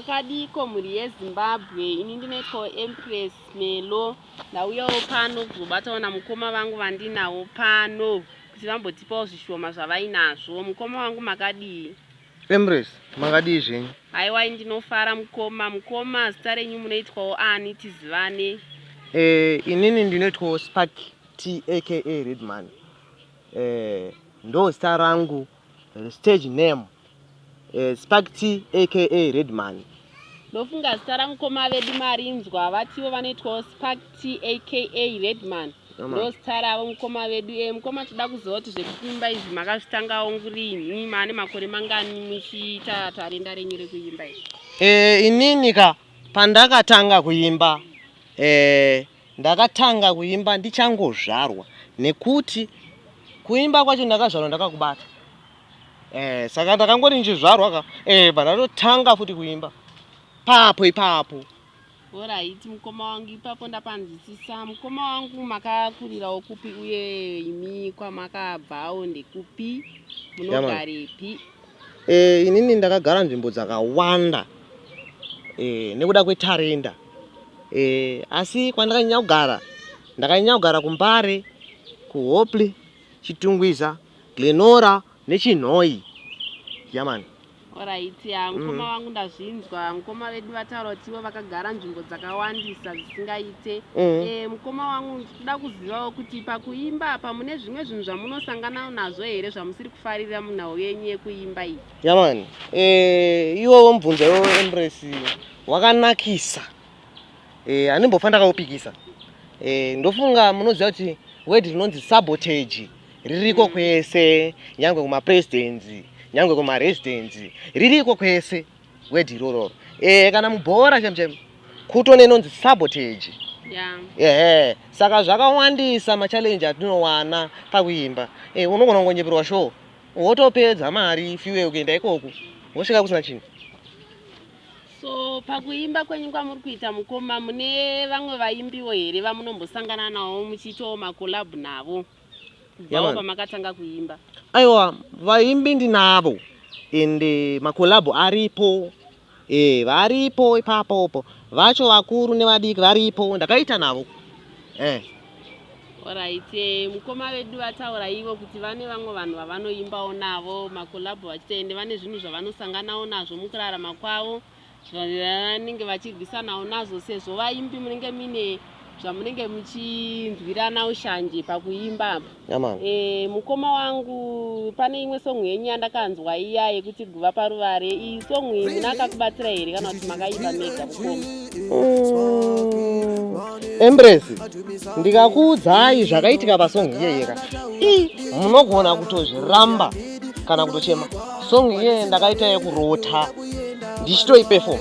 Makadiko muri yeZimbabwe ini ndinoitwa Empress Melow. Ndauyawo pano kuzobatawo mukoma vangu vandinawo pano kuti vambotipawo zvishoma zvavainazvo. Mukoma wangu makadii? Empress, makadii zvenyu? Haiwa ndinofara mukoma zita renyu munoitwawo ani tizivane? Inini ndinoitwawo Sparky T A.K.A Redman. Ndo zita rangu stage name. Sparky T A.K.A Redman. Ndofunga zita ramukoma vedu marinzwa vativo vanoitwawo Sparky T A.K.A Redman. Ndo zita ravo mukoma vedu. Mukoma toda kuziva kuti zvekuimba izvi makazvitangawo ngurini, maane makore mangani muchiita tarenda renyu rekuimba izvi? Inini pandakatanga kuimba, ndakatanga kuimba ndichangozvarwa nekuti kuimba kwacho ndakazvarwa ndakakubata. Saka ndakangoti ndichizvarwa pandatotanga futi kuimba papo ipapo. Alright, mukoma wangu ipapo ndapanzwisisa. Mukoma wangu makakurirawo kupi uye imi kwamakabvawo ndekupi? Munogarepi? Inini ndakagara nzvimbo dzakawanda nekuda kwetarenda. Asi kwandakanyanya kugara, ndakanyanya kugara kuMbare, kuHopley, Chitungwiza, Glenora neChinhoi. Yamani. Alright, mukoma wangu ndazvinzwa. Mukoma vedu vataura kuti ivo vakagara nzvimbo dzakawandisa zvisingaite. Mukoma wangu toda kuzivawo kuti pakuimba apa mune zvimwe zvinhu zvamunosangana nazvo here zvamusiri kufarira munhau yenyu yekuimba iyi? Yamani. Iwo mubvunzo iwo Empress wakanakisa. Handimbofana ndakaupikisa. Ndofunga munoziva kuti word rinonzi sabotage ririko kwese, nyangwe kumapresidents, nyangwe kumaresidents, ririko kwese word iroro. Kana mubhora chemchem kutone inonzi sabotage. Saka zvakawandisa machallenge atinowana pakuimba. Unogona kungonyeperwa show wotopedza mari ifiwe ukaenda ikoko wosvika kusina chinhu. So pakuimba kwenyu kwamuri kuita mukoma, mune vamwe vaimbiwo here vamunombosangana navo muchiitawo makolabhu navo kubvawo pamakatanga kuimba? Aiwa, vaimbi ndinavo ende makolabhu aripo. Varipo ipapopo, vacho vakuru nevadiki varipo, ndakaita navo. Alright, mukoma vedu vataura ivo kuti vane vamwe vanhu vavanoimbawo navo makolabhu vachiita ende vane zvinhu zvavanosanganawo nazvo mukurarama kwavo zvavanenge vachirwisanawo nazvo. Sezvo vaimbi munenge mine zvamunenge muchinzwirana ushanje pakuimba. Mukoma wangu pane imwe song yenyu yandakanzwa iya yekuti guva paruvare. Iyi song iyi munakakubatsira here kana kuti makaimba mega mukoma? Empress, ndikakuudzai zvakaitika pasong iyeyeka munogona kutozviramba kana kutochema. Song iye ndakaita yekurota ndichitoiperform.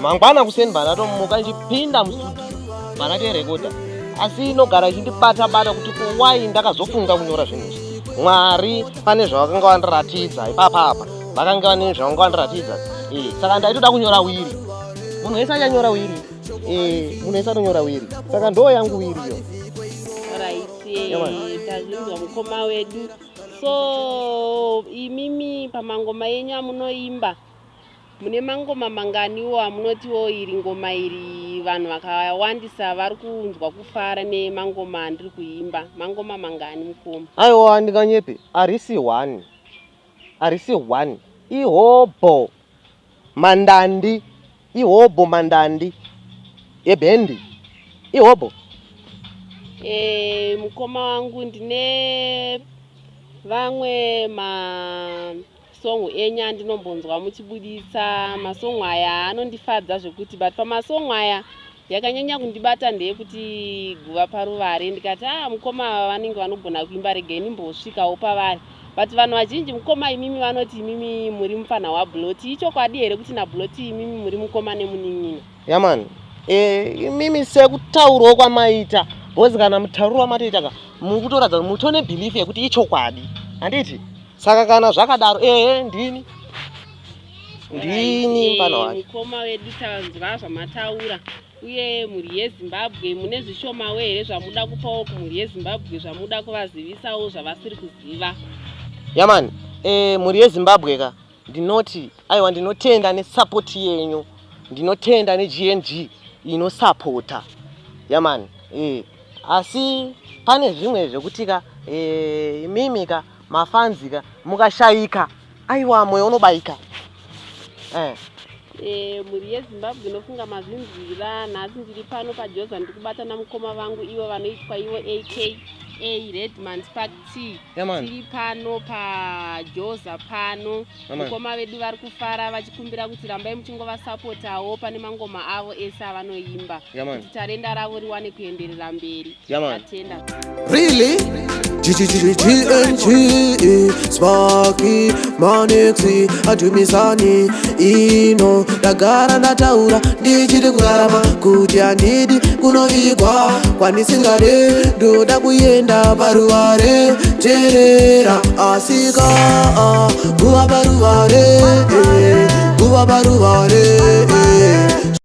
Mangwana kuseni ndatomuka ndichipinda mustudio ndatorekoda. Asi inogara ichindibata kuti kuwai ndakazofunga kunyora zvinhu izvi. Mwari pane zvavakanga vandiratidza ipapapa. Vakanga vane zvavanga vandiratidza. Saka ndaitoda kunyora wiri. Munhu wese achanyora wiri. Munhu wese anonyora wiri. Saka ndo yangu wiri iyo. Alright, tazvinzwa mukoma wedu. So imimi pamangoma yenyu amunoimba mune mangoma manganiwo amunotiwo iri ngoma iri vanhu vakawandisa vari kunzwa kufara nemangoma andiri kuimba? Mangoma mangani mukoma? Aiwa, ndikanyepe harisi one. Ihobho mandandi ebhendi ihobho. Mukoma wangu ndine vamwe masongo enyu andinombonzwa muchibuditsa. Masongo aya anondifadza zvekuti, but pamasongo aya yakanyanya kundibata ndeyekuti guva paruvare. Ndikati mukoma vanenge vanogona kuimba regai nimbosvikawo pavari. But vanhu vazhinji mukoma imimi vanoti imimi muri mufana waBloti. Ichokwadi here kuti naBloti imimi muri mukoma nemunin'ina? Yamani, imimi sekutaurawo kwamaita bhozi kana mutauro wamatoita mukutoratidza kuti mutone belief yekuti ichokwadi. Handiti? Saka kana zvakadaro ndini mufana wacho. Mukoma wedu tanzwa zvamataura uye muri yeZimbabwe mune zvishomawo here zvamuda kupawo kumhuri yeZimbabwe zvamuda kuvazivisawo zvavasiri kuziva? Yamani, muri yeZimbabwe ndinoti aiwa ndinotenda nesapoti yenyu, ndinotenda neGNG inosapota yamani. Asi pane zvimwe zvekutika imimika mafanzika mukashayika aiwa moyo unobayika. Mhuri yeZimbabwe inofunga mazvinzwira. Nhasi ndiri pano paJoza ndiri kubatana mukoma vangu ivo vanoitwa ivo A.K.A Redman Sparky T. Tiri pano paJoza pano. Mukoma vedu vari kufara vachikumbira kuti rambai muchingovasapotawo pane mangoma avo ese avanoimba kuti tarenda ravo riwane kuenderera mberi. Tatenda. Really? GNG Sparky Manexi Atumisani Ino Dagara Nataura Dichiri Kurama Kuti Andidi Kunovigwa Kwanisingare Doda Kuyenda Baruare Terera Asika Buwa Baruare Buwa Baruare